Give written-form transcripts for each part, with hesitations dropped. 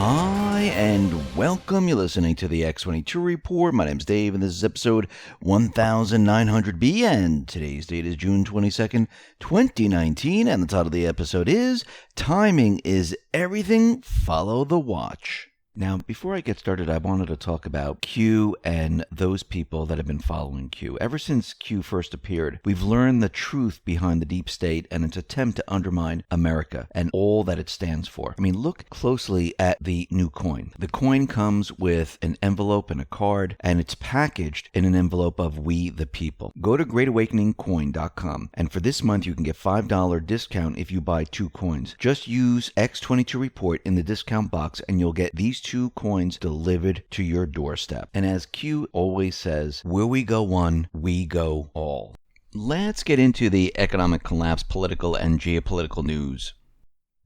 Hi, and welcome. You're listening to the X22 Report. My name's Dave, and this is episode 1900B, and today's date is June 22nd, 2019, and the title of the episode is Timing is Everything, Follow the Watch. Now, before I get started, I wanted to talk about Q and those people that have been following Q. Ever since Q first appeared, we've learned the truth behind the deep state and its attempt to undermine America and all that it stands for. I mean, look closely at the new coin. The coin comes with an envelope and a card, and it's packaged in an envelope of We the People. Go to greatawakeningcoin.com, and for this month, you can get $5 discount if you buy 2 coins. Just use X22 Report in the discount box, and you'll get these 2 coins delivered to your doorstep. And as Q always says, where we go one, we go all. Let's get into the economic collapse, political and geopolitical news.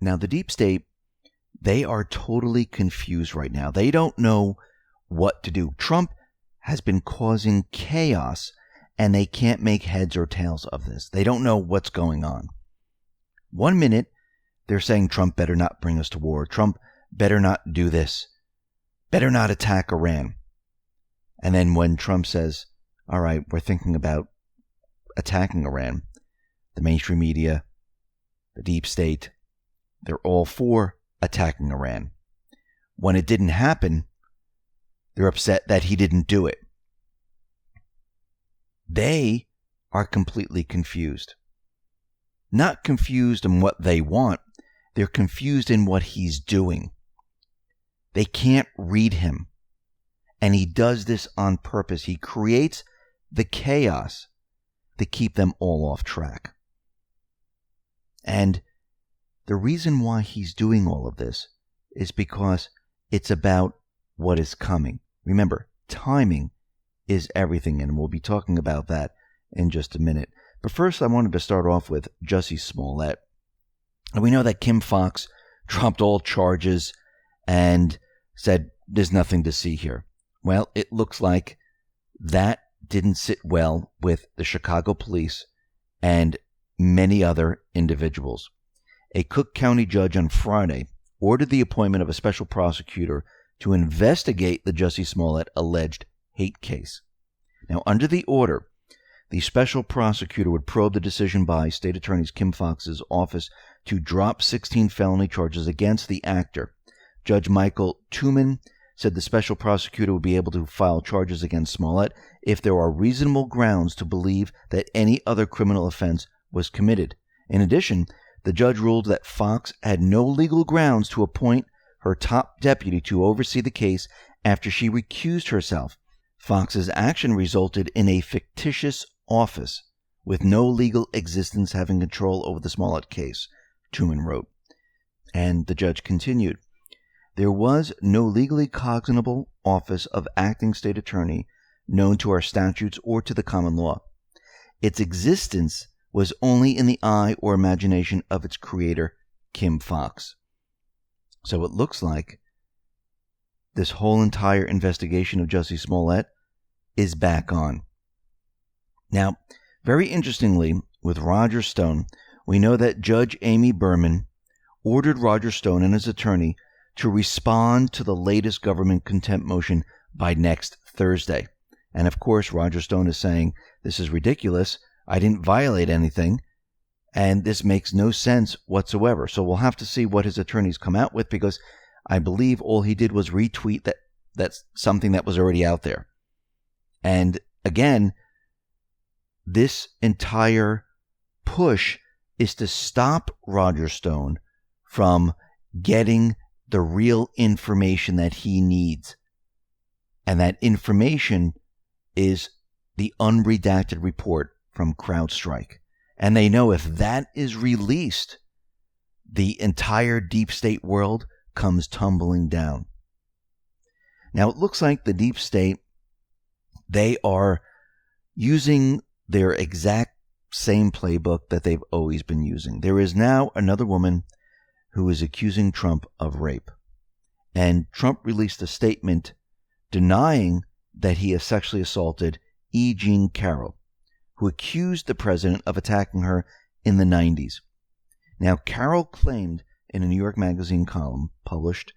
Now, the deep state, they are totally confused right now. They don't know what to do. Trump has been causing chaos, and they can't make heads or tails of this. They don't know what's going on. 1 minute, they're saying Trump better not bring us to war. Trump better not do this. Better not attack Iran. And then when Trump says, all right, we're thinking about attacking Iran, the mainstream media, the deep state, they're all for attacking Iran. When it didn't happen, they're upset that he didn't do it. They are completely confused. Not confused in what they want. They're confused in what he's doing. They can't read him. And he does this on purpose. He creates the chaos to keep them all off track. And the reason why he's doing all of this is because it's about what is coming. Remember, timing is everything, and we'll be talking about that in just a minute. But first, I wanted to start off with Jussie Smollett. And we know that Kim Foxx dropped all charges and said, there's nothing to see here. Well, it looks like that didn't sit well with the Chicago police and many other individuals. A Cook County judge on Friday ordered the appointment of a special prosecutor to investigate the Jussie Smollett alleged hate case. Now, under the order, the special prosecutor would probe the decision by State Attorney Kim Foxx's office to drop 16 felony charges against the actor. Judge Michael Tuman said the special prosecutor would be able to file charges against Smollett if there are reasonable grounds to believe that any other criminal offense was committed. In addition, the judge ruled that Fox had no legal grounds to appoint her top deputy to oversee the case after she recused herself. Fox's action resulted in a fictitious office with no legal existence having control over the Smollett case, Tuman wrote. And the judge continued, there was no legally cognizable office of acting state attorney known to our statutes or to the common law. Its existence was only in the eye or imagination of its creator, Kim Foxx. So it looks like this whole entire investigation of Jussie Smollett is back on. Now, very interestingly, with Roger Stone, we know that Judge Amy Berman ordered Roger Stone and his attorney to respond to the latest government contempt motion by next Thursday. And of course, Roger Stone is saying, this is ridiculous. I didn't violate anything, and this makes no sense whatsoever. So we'll have to see what his attorneys come out with, because I believe all he did was retweet that's something that was already out there. And again, this entire push is to stop Roger Stone from getting the real information that he needs. And that information is the unredacted report from CrowdStrike. And they know if that is released, the entire deep state world comes tumbling down. Now, it looks like the deep state, they are using their exact same playbook that they've always been using. There is now another woman who is accusing Trump of rape. And Trump released a statement denying that he has sexually assaulted E. Jean Carroll, who accused the president of attacking her in the 90s. Now, Carroll claimed in a New York Magazine column published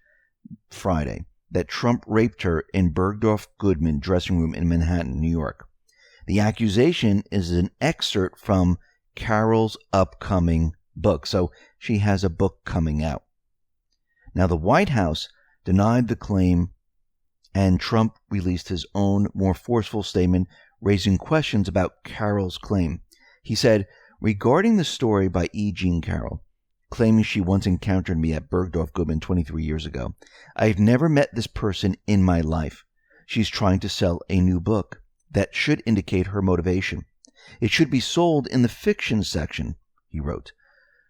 Friday that Trump raped her in Bergdorf Goodman dressing room in Manhattan, New York. The accusation is an excerpt from Carol's upcoming book. So she has a book coming out. Now, the White House denied the claim, and Trump released his own, more forceful statement, raising questions about Carol's claim. He said, regarding the story by E. Jean Carroll, claiming she once encountered me at Bergdorf Goodman 23 years ago, I've never met this person in my life. She's trying to sell a new book. That should indicate her motivation. It should be sold in the fiction section, he wrote.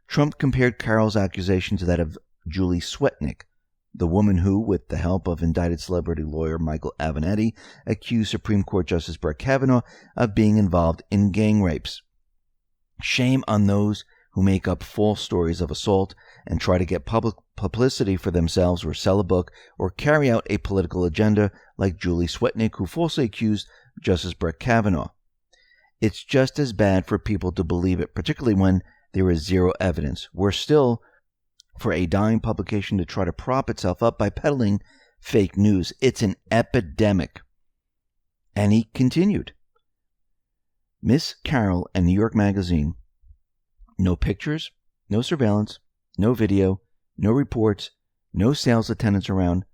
Trump compared Carol's accusation to that of Julie Swetnick, the woman who, with the help of indicted celebrity lawyer Michael Avenatti, accused Supreme Court Justice Brett Kavanaugh of being involved in gang rapes. Shame on those who make up false stories of assault and try to get public publicity for themselves or sell a book or carry out a political agenda like Julie Swetnick, who falsely accused Justice Brett Kavanaugh. It's just as bad for people to believe it, particularly when there is zero evidence. Worse still, for a dying publication to try to prop itself up by peddling fake news. It's an epidemic. And he continued. Miss Carroll and New York Magazine, no pictures, no surveillance, no video, no reports, no sales attendants around.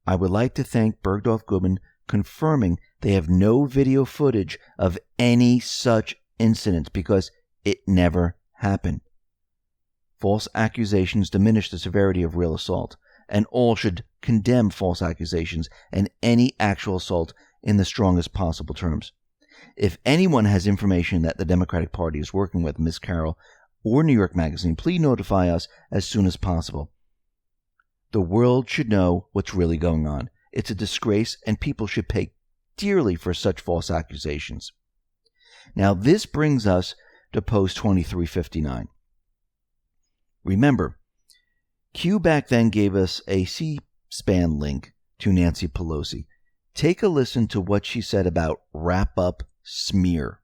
I would like to thank Bergdorf Goodman confirming they have no video footage of any such incidents because it never happened. False accusations diminish the severity of real assault, and all should condemn false accusations and any actual assault in the strongest possible terms. If anyone has information that the Democratic Party is working with Ms. Carroll or New York Magazine, please notify us as soon as possible. The world should know what's really going on. It's a disgrace, and people should pay dearly for such false accusations. Now, this brings us to Post 2359. Remember, Q back then gave us a C-SPAN link to Nancy Pelosi. Take a listen to what she said about wrap-up smear.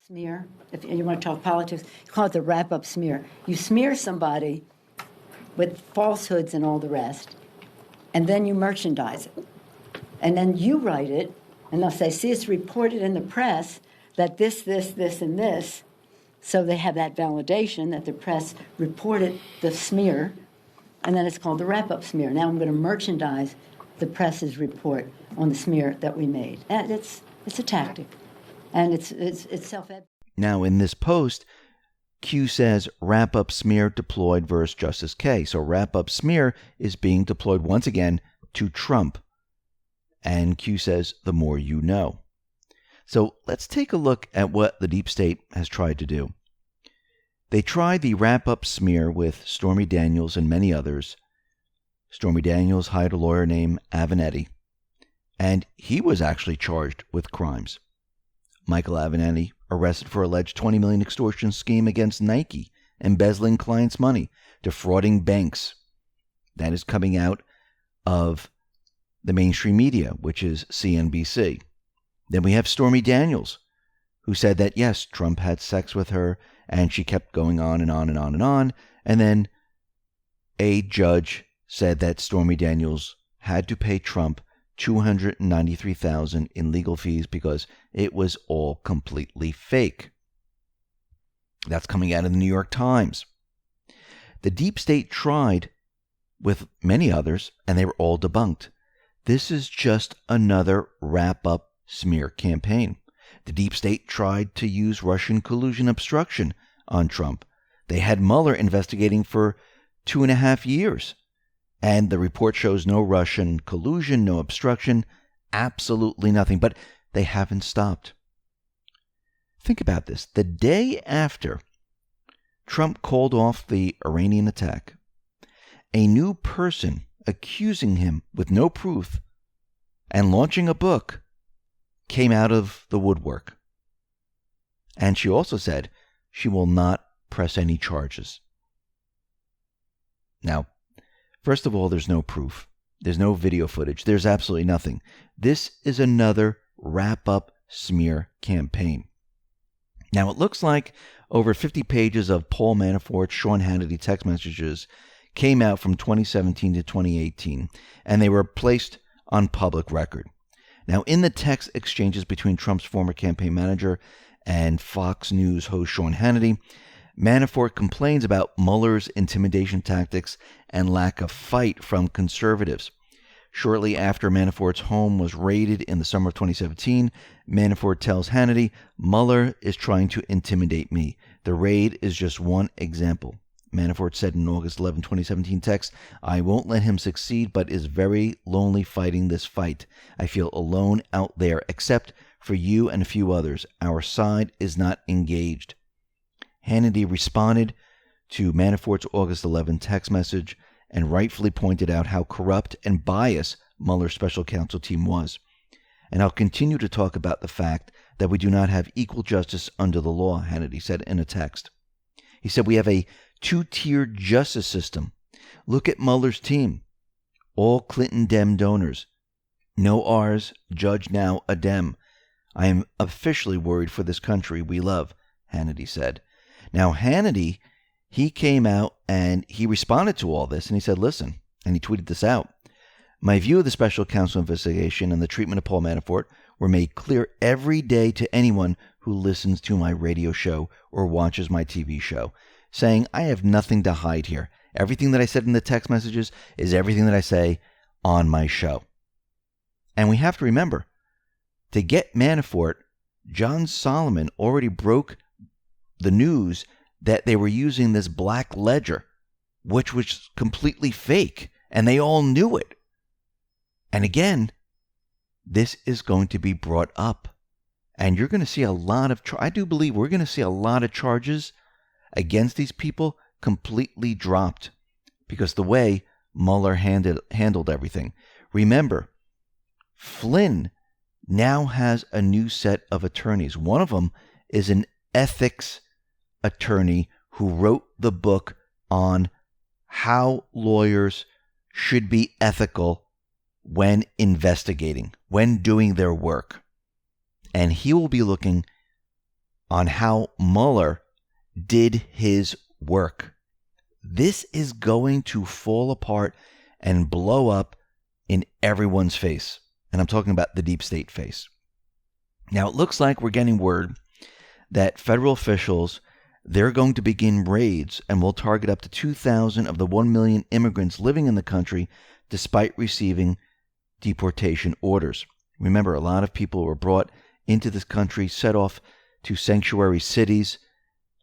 Smear, if you want to talk politics, you call it the wrap-up smear. You smear somebody with falsehoods and all the rest, and then you merchandise it. And then you write it, and they'll say, see, it's reported in the press that this, and this. So they have that validation that the press reported the smear, and then it's called the wrap-up smear. Now I'm going to merchandise the press's report on the smear that we made. And it's a tactic, and it's self-evident. Now in this post, Q says wrap-up smear deployed versus Justice K. So wrap-up smear is being deployed once again to Trump. And Q says, the more you know. So let's take a look at what the deep state has tried to do. They tried the wrap-up smear with Stormy Daniels and many others. Stormy Daniels hired a lawyer named Avenatti, and he was actually charged with crimes. Michael Avenatti arrested for alleged $20 million extortion scheme against Nike, embezzling clients' money, defrauding banks. That is coming out of the mainstream media, which is CNBC. Then we have Stormy Daniels, who said that, yes, Trump had sex with her, and she kept going on and on and on and on. And then a judge said that Stormy Daniels had to pay Trump $293,000 in legal fees because it was all completely fake. That's coming out of the New York Times. The deep state tried with many others, and they were all debunked. This is just another wrap-up smear campaign. The deep state tried to use Russian collusion obstruction on Trump. They had Mueller investigating for 2.5 years. And the report shows no Russian collusion, no obstruction, absolutely nothing. But they haven't stopped. Think about this. The day after Trump called off the Iranian attack, a new person accusing him with no proof and launching a book came out of the woodwork. And she also said she will not press any charges. Now, first of all, there's no proof. There's no video footage. There's absolutely nothing. This is another wrap-up smear campaign. Now, it looks like over 50 pages of Paul Manafort, Sean Hannity text messages came out from 2017 to 2018, and they were placed on public record. Now, in the text exchanges between Trump's former campaign manager and Fox News host Sean Hannity, Manafort complains about Mueller's intimidation tactics and lack of fight from conservatives. Shortly after Manafort's home was raided in the summer of 2017, Manafort tells Hannity, "Mueller is trying to intimidate me. The raid is just one example." Manafort said in August 11, 2017 text, "I won't let him succeed, but is very lonely fighting this fight. I feel alone out there, except for you and a few others. Our side is not engaged." Hannity responded to Manafort's August 11 text message and rightfully pointed out how corrupt and biased Mueller's special counsel team was. "And I'll continue to talk about the fact that we do not have equal justice under the law," Hannity said in a text. He said, "We have a two-tiered justice system. Look at Mueller's team. All Clinton Dem donors. No R's, judge now a Dem. I am officially worried for this country we love," Hannity said. Now, Hannity, he came out and he responded to all this and he said, listen, and he tweeted this out. "My view of the special counsel investigation and the treatment of Paul Manafort were made clear every day to anyone who listens to my radio show or watches my TV show, saying I have nothing to hide here. Everything that I said in the text messages is everything that I say on my show." And we have to remember, to get Manafort, John Solomon already broke the news that they were using this black ledger, which was completely fake, and they all knew it. And again, this is going to be brought up, and you're going to see a lot of, I do believe we're going to see a lot of charges against these people completely dropped because the way Mueller handled everything. Remember, Flynn now has a new set of attorneys. One of them is an ethics attorney who wrote the book on how lawyers should be ethical when investigating, when doing their work. And he will be looking on how Mueller did his work. This is going to fall apart and blow up in everyone's face. And I'm talking about the deep state face. Now, it looks like we're getting word that federal officials, they're going to begin raids and will target up to 2,000 of the 1 million immigrants living in the country despite receiving deportation orders. Remember, a lot of people were brought into this country, set off to sanctuary cities,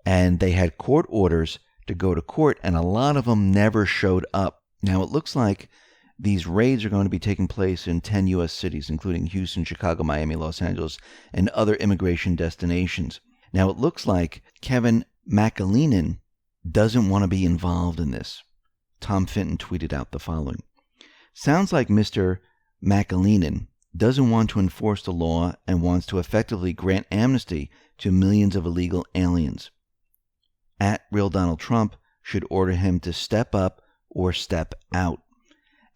and they had court orders to go to court, and a lot of them never showed up. Now, it looks like these raids are going to be taking place in 10 U.S. cities, including Houston, Chicago, Miami, Los Angeles, and other immigration destinations. Now, it looks like Kevin McAleenan doesn't want to be involved in this. Tom Fitton tweeted out the following. "Sounds like Mr. McAleenan doesn't want to enforce the law and wants to effectively grant amnesty to millions of illegal aliens. At Real Donald Trump should order him to step up or step out."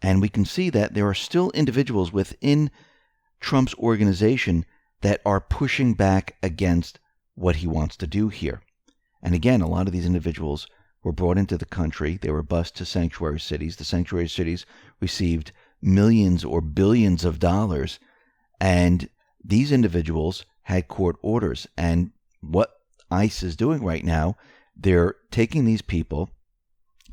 And we can see that there are still individuals within Trump's organization that are pushing back against what he wants to do here. And again, a lot of these individuals were brought into the country. They were bused to sanctuary cities. The sanctuary cities received millions or billions of dollars. And these individuals had court orders. And what ICE is doing right now, they're taking these people.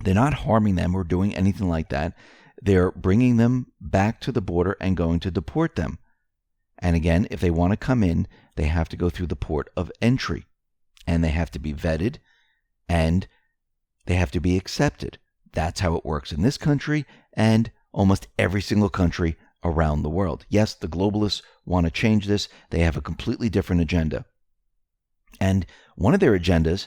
They're not harming them or doing anything like that. They're bringing them back to the border and going to deport them. And again, if they want to come in, they have to go through the port of entry. And they have to be vetted. And they have to be accepted. That's how it works in this country and almost every single country around the world. Yes, the globalists want to change this. They have a completely different agenda. And one of their agendas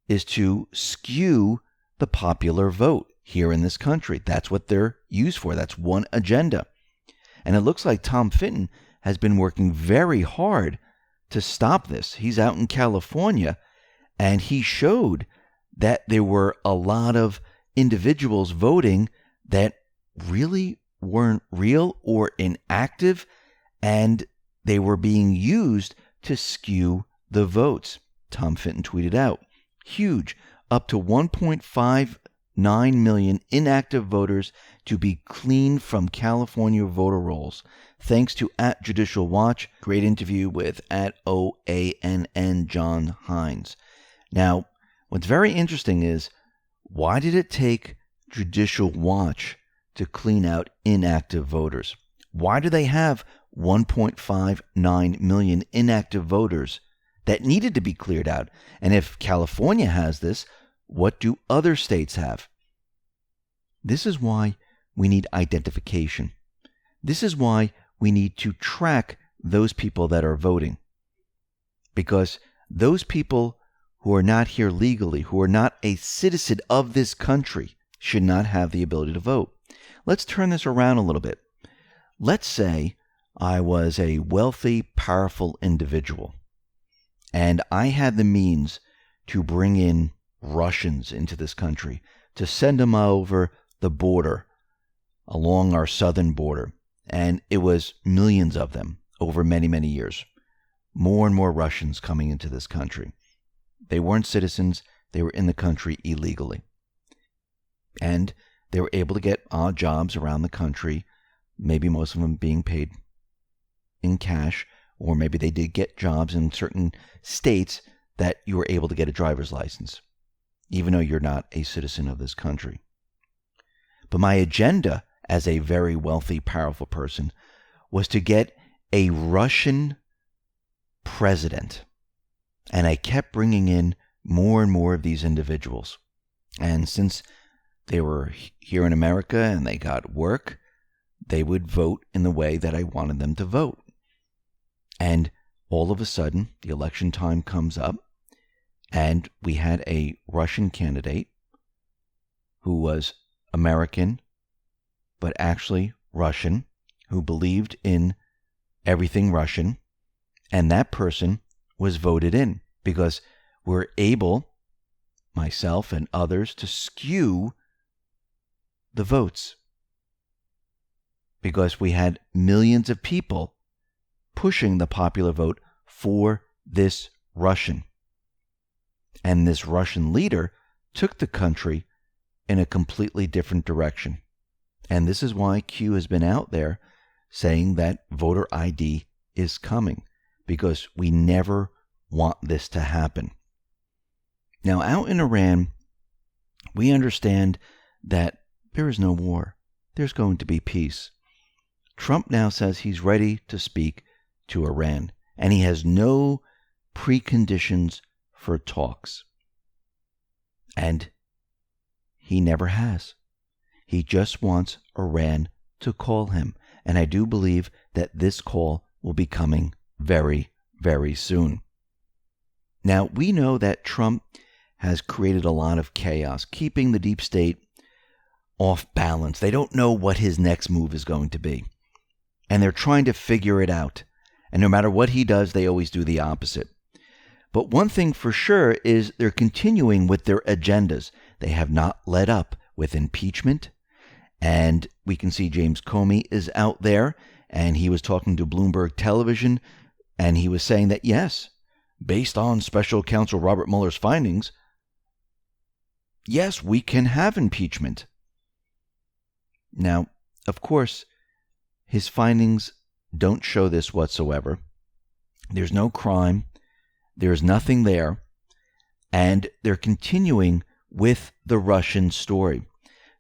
is to skew the popular vote here in this country. That's what they're used for. That's one agenda. And it looks like Tom Fitton has been working very hard to stop this. He's out in California, and he showed that there were a lot of individuals voting that really weren't real or inactive, and they were being used to skew the votes. Tom Fitton tweeted out, huge, up to 1.5 million inactive voters to be cleaned from California voter rolls, thanks to @Judicial Watch. Great interview with @OANN John Hines. Now, what's very interesting is, why did it take Judicial Watch to clean out inactive voters? Why do they have 1.59 million inactive voters that needed to be cleared out? And if California has this, what do other states have? This is why we need identification. This is why we need to track those people that are voting. Because those people who are not here legally, who are not a citizen of this country, should not have the ability to vote. Let's turn this around a little bit. Let's say I was a wealthy, powerful individual, and I had the means to bring in Russians into this country, to send them over the border, along our southern border. And it was millions of them over many, many years. More and more Russians coming into this country. They weren't citizens. They were in the country illegally. And they were able to get odd jobs around the country, maybe most of them being paid in cash, or maybe they did get jobs in certain states that you were able to get a driver's license, even though you're not a citizen of this country. But my agenda as a very wealthy, powerful person was to get a Russian president. And I kept bringing in more and more of these individuals. And since they were here in America and they got work, they would vote in the way that I wanted them to vote. And all of a sudden, the election time comes up, and we had a Russian candidate who was American, but actually Russian, who believed in everything Russian, and that person was voted in because we're able, myself and others, to skew the votes because we had millions of people pushing the popular vote for this Russian. And this Russian leader took the country in a completely different direction. And this is why Q has been out there saying that voter ID is coming, because we never want this to happen. Now, out in Iran, we understand that there is no war. There's going to be peace. Trump now says he's ready to speak to Iran, and he has no preconditions for talks. And he never has. He just wants Iran to call him. And I do believe that this call will be coming very, very soon. Now, we know that Trump has created a lot of chaos, keeping the deep state off balance. They don't know what his next move is going to be. And they're trying to figure it out. And no matter what he does, they always do the opposite. But one thing for sure is they're continuing with their agendas. They have not let up with impeachment. And we can see James Comey is out there, and he was talking to Bloomberg Television, and he was saying that, yes, based on special counsel Robert Mueller's findings, yes, we can have impeachment. Now, of course, his findings don't show this whatsoever. There's no crime. There's nothing there. And they're continuing with the Russian story.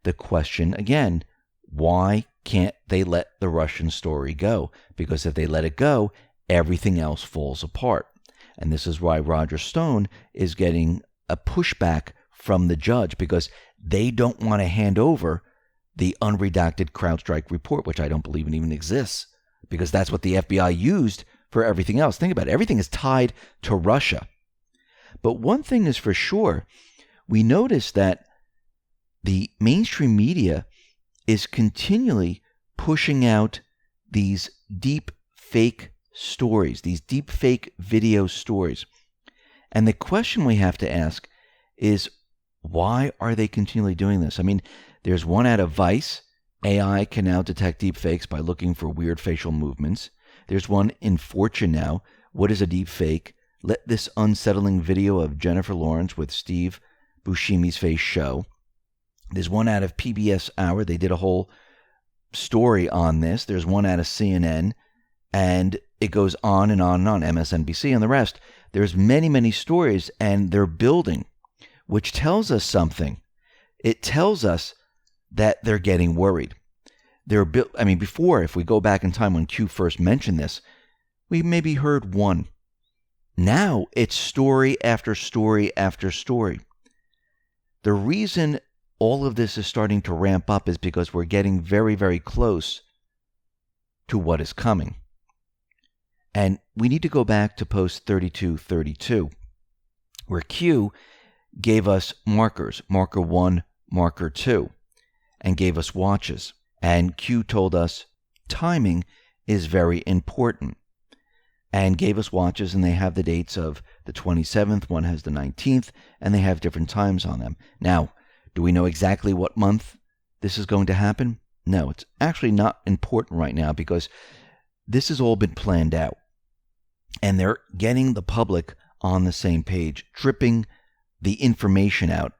The question, again, why can't they let the Russian story go? Because if they let it go, everything else falls apart. And this is why Roger Stone is getting a pushback from the judge, because they don't want to hand over the unredacted CrowdStrike report, which I don't believe even exists, because that's what the FBI used for everything else. Think about it. Everything is tied to Russia. But one thing is for sure, we notice that the mainstream media is continually pushing out these deep fake stories, these deep fake video stories. And the question we have to ask is, why are they continually doing this? I mean, there's one out of Vice. AI can now detect deep fakes by looking for weird facial movements. There's one in Fortune now. What is a deep fake? Let this unsettling video of Jennifer Lawrence with Steve Buscemi's face show. There's one out of PBS Hour. They did a whole story on this. There's one out of CNN, and it goes on and on and on, MSNBC and the rest. There's many, many stories, and they're building, which tells us something. It tells us that they're getting worried. Before, if we go back in time when Q first mentioned this, we maybe heard one. Now it's story after story after story. The reason all of this is starting to ramp up is because we're getting very, very close to what is coming. And we need to go back to post 3232, where Q gave us markers, marker 1, marker 2, and gave us watches. And Q told us timing is very important, and gave us watches, and they have the dates of the 27th, one has the 19th, and they have different times on them. Now, do we know exactly what month this is going to happen? No, it's actually not important right now because this has all been planned out. And they're getting the public on the same page, dripping the information out,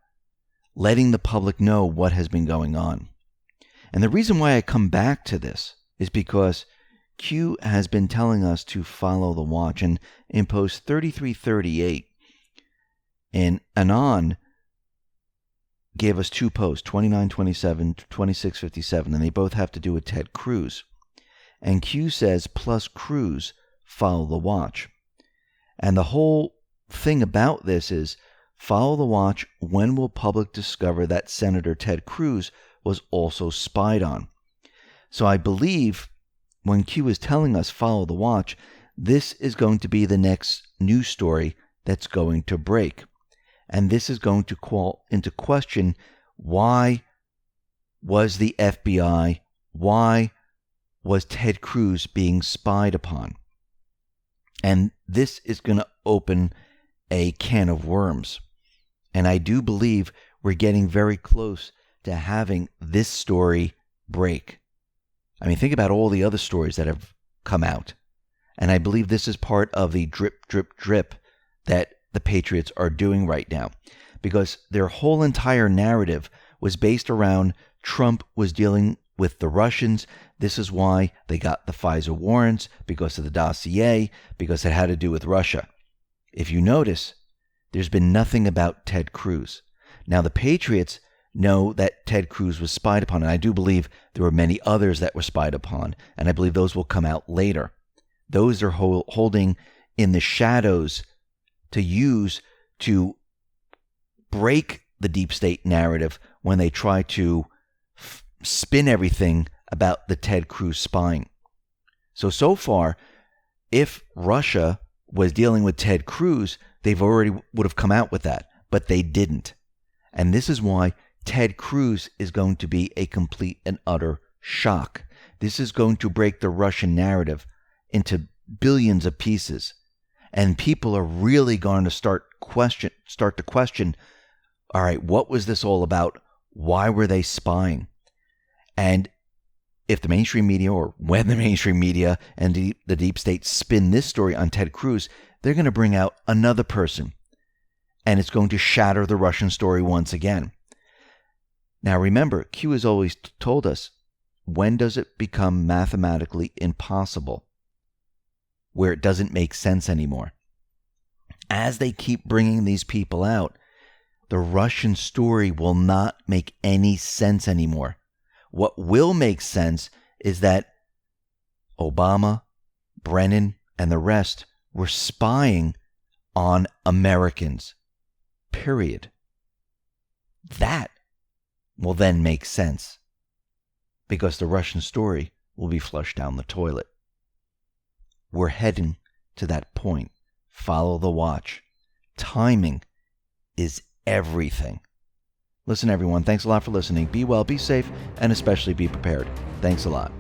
letting the public know what has been going on. And the reason why I come back to this is because Q has been telling us to follow the watch. And in post 3338, and Anon gave us two posts, 2927, 2657, and they both have to do with Ted Cruz. And Q says, plus Cruz, follow the watch. And the whole thing about this is, follow the watch. When will public discover that Senator Ted Cruz was also spied on? So I believe when Q is telling us follow the watch, this is going to be the next news story that's going to break. And this is going to call into question, why was the FBI, why was Ted Cruz being spied upon? And this is going to open a can of worms. And I do believe we're getting very close to having this story break. I mean, think about all the other stories that have come out. And I believe this is part of the drip, drip, drip that the Patriots are doing right now, because their whole entire narrative was based around Trump was dealing with the Russians. This is why they got the FISA warrants, because of the dossier, because it had to do with Russia. If you notice, there's been nothing about Ted Cruz. Now, the Patriots know that Ted Cruz was spied upon, and I do believe there were many others that were spied upon, and I believe those will come out later. Those are holding in the shadows to use to break the deep state narrative when they try to spin everything about the Ted Cruz spying. So far, if Russia was dealing with Ted Cruz, they've already would have come out with that, but they didn't. And this is why Ted Cruz is going to be a complete and utter shock. This is going to break the Russian narrative into billions of pieces. And people are really going to start to question, all right, what was this all about? Why were they spying? And if the mainstream media, or when the mainstream media and the deep state spin this story on Ted Cruz, they're going to bring out another person. And it's going to shatter the Russian story once again. Now remember, Q has always told us, when does it become mathematically impossible? Where it doesn't make sense anymore. As they keep bringing these people out, the Russian story will not make any sense anymore. What will make sense is that Obama, Brennan, and the rest were spying on Americans. Period. That will then make sense, because the Russian story will be flushed down the toilet. We're heading to that point. Follow the watch. Timing is everything. Listen, everyone, thanks a lot for listening. Be well, be safe, and especially be prepared. Thanks a lot.